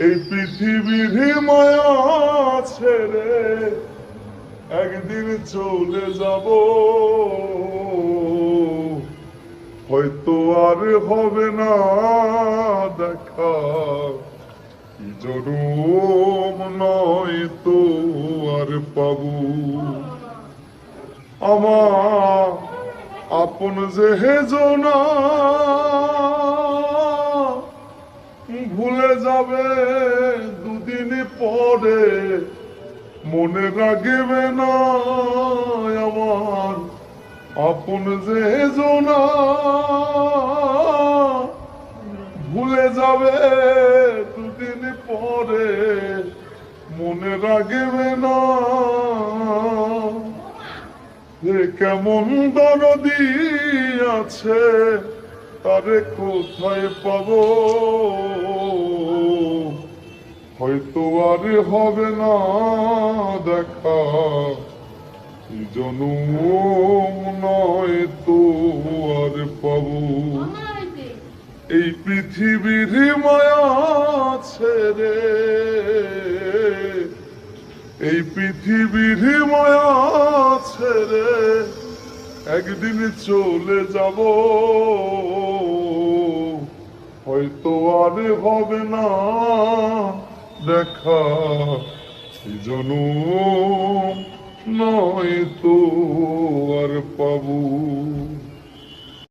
এই পৃথিবীর মায়া ছেড়ে একদিন চলে যাব, হয়তো আর হবে না দেখা, জনম নয় তো আর পাবো। আমার আপন যে হেজনা ভুলে যাবে দুদিন পরে, মনে রাখবে না আমার আপন যে হেজনা ভুলে যাবে দুদিন পরে, মনে রাখবে না। কেমন দরদি আছে তারে কোথায় পাবো, হয়তো আর হবে না দেখা, জনম নয় তো আর পাবো। এই পৃথিবীর মায়া ছেড়ে, এই পৃথিবীর মায়া ছেড়ে একদিন চলে যাব, হয়তো আর হবে না দেখা, জনম নয় তো আর পাবো।